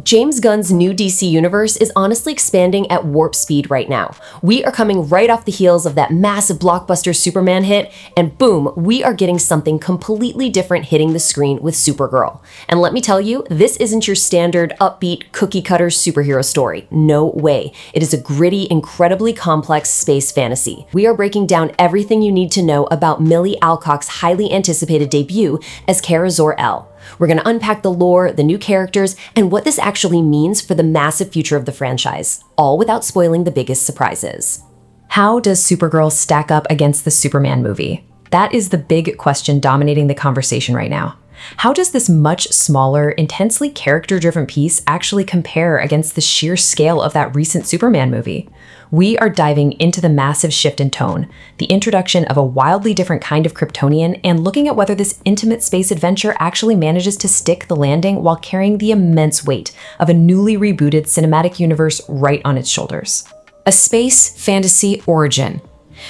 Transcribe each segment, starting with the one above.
James Gunn's new DC universe is honestly expanding at warp speed right now. We are coming right off the heels of that massive blockbuster Superman hit, and boom, we are getting something completely different hitting the screen with Supergirl. And let me tell you, this isn't your standard upbeat cookie-cutter superhero story. No way. It is a gritty, incredibly complex space fantasy. We are breaking down everything you need to know about Millie Alcock's highly anticipated debut as Kara Zor-El. We're going to unpack the lore, the new characters, and what this actually means for the massive future of the franchise, all without spoiling the biggest surprises. How does Supergirl stack up against the Superman movie? That is the big question dominating the conversation right now. How does this much smaller, intensely character-driven piece actually compare against the sheer scale of that recent Superman movie? We are diving into the massive shift in tone, the introduction of a wildly different kind of Kryptonian, and looking at whether this intimate space adventure actually manages to stick the landing while carrying the immense weight of a newly rebooted cinematic universe right on its shoulders. A space fantasy origin.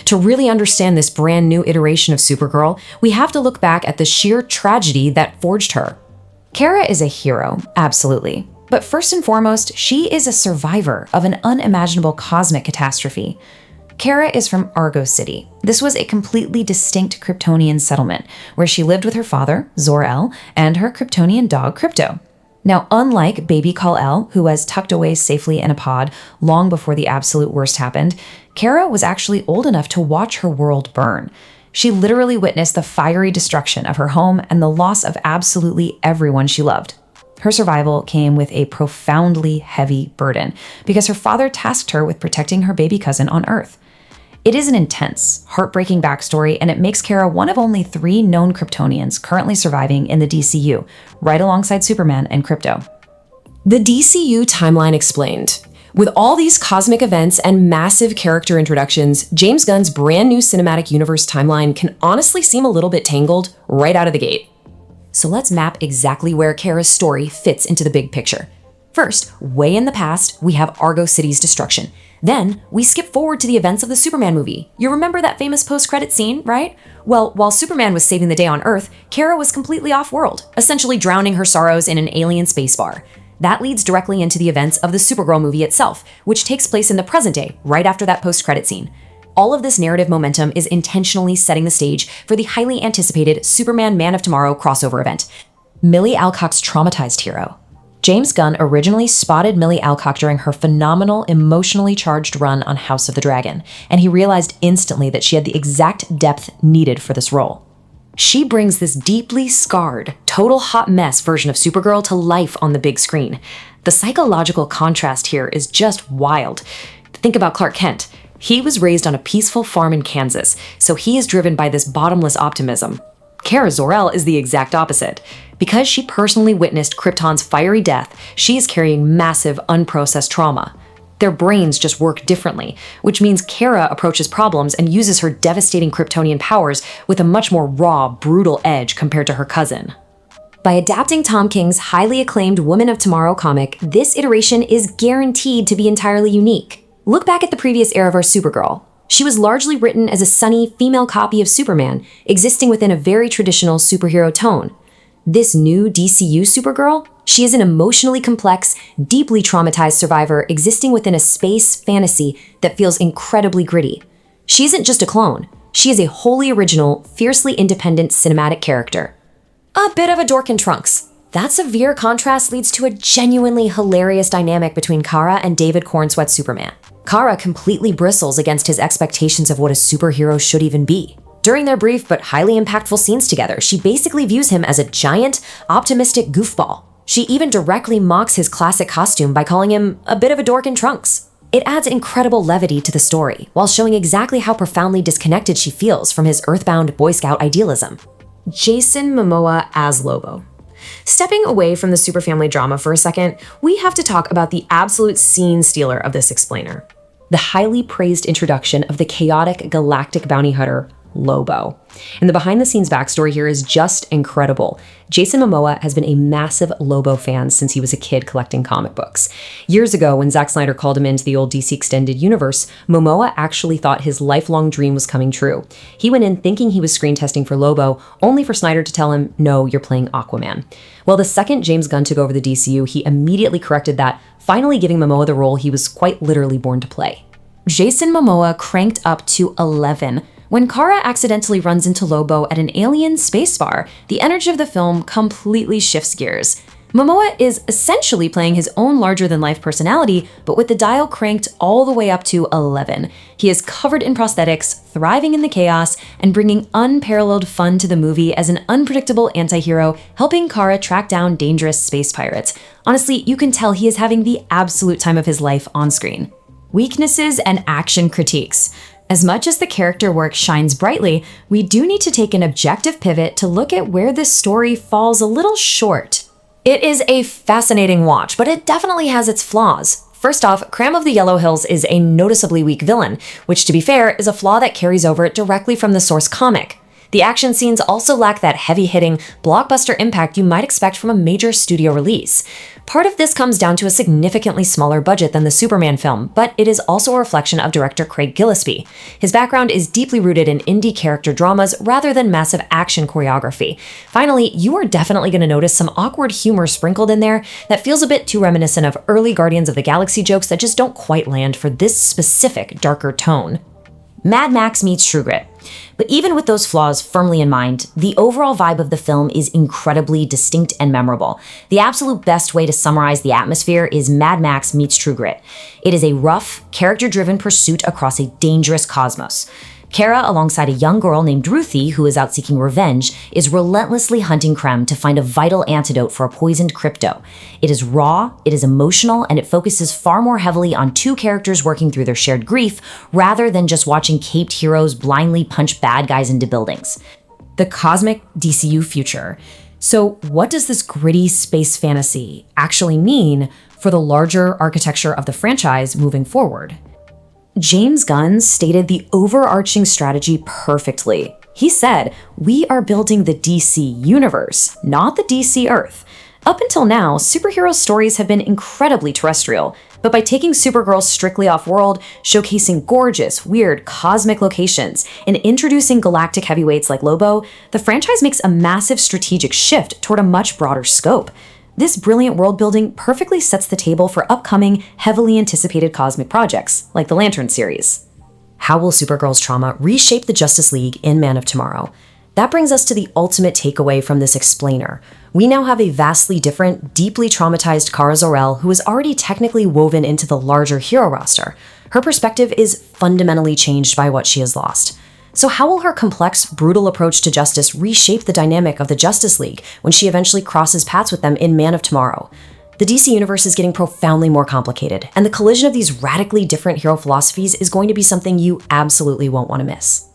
To really understand this brand new iteration of Supergirl, we have to look back at the sheer tragedy that forged her. Kara is a hero, absolutely. But first and foremost, she is a survivor of an unimaginable cosmic catastrophe. Kara is from Argo City. This was a completely distinct Kryptonian settlement where she lived with her father, Zor-El, and her Kryptonian dog, Krypto. Now, unlike baby Kal-El, who was tucked away safely in a pod long before the absolute worst happened, Kara was actually old enough to watch her world burn. She literally witnessed the fiery destruction of her home and the loss of absolutely everyone she loved. Her survival came with a profoundly heavy burden because her father tasked her with protecting her baby cousin on Earth. It is an intense, heartbreaking backstory, and it makes Kara one of only 3 known Kryptonians currently surviving in the DCU, right alongside Superman and Krypto. The DCU timeline explained. With all these cosmic events and massive character introductions, James Gunn's brand new cinematic universe timeline can honestly seem a little bit tangled right out of the gate. So let's map exactly where Kara's story fits into the big picture. First, way in the past, we have Argo City's destruction. Then, we skip forward to the events of the Superman movie. You remember that famous post-credit scene, right? Well, while Superman was saving the day on Earth, Kara was completely off-world, essentially drowning her sorrows in an alien space bar. That leads directly into the events of the Supergirl movie itself, which takes place in the present day, right after that post-credit scene. All of this narrative momentum is intentionally setting the stage for the highly anticipated Superman Man of Tomorrow crossover event. Millie Alcock's traumatized hero. James Gunn originally spotted Millie Alcock during her phenomenal, emotionally charged run on House of the Dragon, and he realized instantly that she had the exact depth needed for this role. She brings this deeply scarred, total hot mess version of Supergirl to life on the big screen. The psychological contrast here is just wild. Think about Clark Kent. He was raised on a peaceful farm in Kansas, so he is driven by this bottomless optimism. Kara Zor-El is the exact opposite. Because she personally witnessed Krypton's fiery death, she is carrying massive, unprocessed trauma. Their brains just work differently, which means Kara approaches problems and uses her devastating Kryptonian powers with a much more raw, brutal edge compared to her cousin. By adapting Tom King's highly acclaimed Woman of Tomorrow comic, this iteration is guaranteed to be entirely unique. Look back at the previous era of our Supergirl. She was largely written as a sunny, female copy of Superman, existing within a very traditional superhero tone. This new DCU Supergirl, she is an emotionally complex, deeply traumatized survivor existing within a space fantasy that feels incredibly gritty. She isn't just a clone. She is a wholly original, fiercely independent cinematic character. A bit of a dork in trunks. That severe contrast leads to a genuinely hilarious dynamic between Kara and David Cornsweat's Superman. Kara completely bristles against his expectations of what a superhero should even be. During their brief but highly impactful scenes together, she basically views him as a giant, optimistic goofball. She even directly mocks his classic costume by calling him a bit of a dork in trunks. It adds incredible levity to the story, while showing exactly how profoundly disconnected she feels from his earthbound Boy Scout idealism. Jason Momoa as Lobo. Stepping away from the superfamily drama for a second, we have to talk about the absolute scene stealer of this explainer. The highly praised introduction of the chaotic galactic bounty hunter, Lobo. And the behind-the-scenes backstory here is just incredible. Jason Momoa has been a massive Lobo fan since he was a kid collecting comic books. Years ago, when Zack Snyder called him into the old DC Extended Universe, Momoa actually thought his lifelong dream was coming true. He went in thinking he was screen testing for Lobo, only for Snyder to tell him, no, you're playing Aquaman. Well, the second James Gunn took over the DCU, he immediately corrected that, finally giving Momoa the role he was quite literally born to play. Jason Momoa cranked up to 11. When Kara accidentally runs into Lobo at an alien space bar, the energy of the film completely shifts gears. Momoa is essentially playing his own larger-than-life personality, but with the dial cranked all the way up to 11. He is covered in prosthetics, thriving in the chaos, and bringing unparalleled fun to the movie as an unpredictable anti-hero, helping Kara track down dangerous space pirates. Honestly, you can tell he is having the absolute time of his life on screen. Weaknesses and action critiques. As much as the character work shines brightly, we do need to take an objective pivot to look at where this story falls a little short. It is a fascinating watch, but it definitely has its flaws. First off, Cram of the Yellow Hills is a noticeably weak villain, which to be fair is a flaw that carries over directly from the source comic. The action scenes also lack that heavy-hitting, blockbuster impact you might expect from a major studio release. Part of this comes down to a significantly smaller budget than the Superman film, but it is also a reflection of director Craig Gillespie. His background is deeply rooted in indie character dramas rather than massive action choreography. Finally, you are definitely going to notice some awkward humor sprinkled in there that feels a bit too reminiscent of early Guardians of the Galaxy jokes that just don't quite land for this specific darker tone. Mad Max meets True Grit. But even with those flaws firmly in mind, the overall vibe of the film is incredibly distinct and memorable. The absolute best way to summarize the atmosphere is Mad Max meets True Grit. It is a rough, character-driven pursuit across a dangerous cosmos. Kara, alongside a young girl named Ruthie, who is out seeking revenge, is relentlessly hunting Krem to find a vital antidote for a poisoned crypto. It is raw, it is emotional, and it focuses far more heavily on two characters working through their shared grief, rather than just watching caped heroes blindly punch bad guys into buildings. The cosmic DCU future. So what does this gritty space fantasy actually mean for the larger architecture of the franchise moving forward? James Gunn stated the overarching strategy perfectly. He said, "We are building the DC universe, not the DC Earth." Up until now, superhero stories have been incredibly terrestrial, but by taking Supergirl strictly off-world, showcasing gorgeous, weird, cosmic locations, and introducing galactic heavyweights like Lobo, the franchise makes a massive strategic shift toward a much broader scope. This brilliant world building perfectly sets the table for upcoming, heavily anticipated cosmic projects, like the Lantern series. How will Supergirl's trauma reshape the Justice League in Man of Tomorrow? That brings us to the ultimate takeaway from this explainer. We now have a vastly different, deeply traumatized Kara Zor-El who is already technically woven into the larger hero roster. Her perspective is fundamentally changed by what she has lost. So how will her complex, brutal approach to justice reshape the dynamic of the Justice League when she eventually crosses paths with them in Man of Tomorrow? The DC universe is getting profoundly more complicated, and the collision of these radically different hero philosophies is going to be something you absolutely won't want to miss.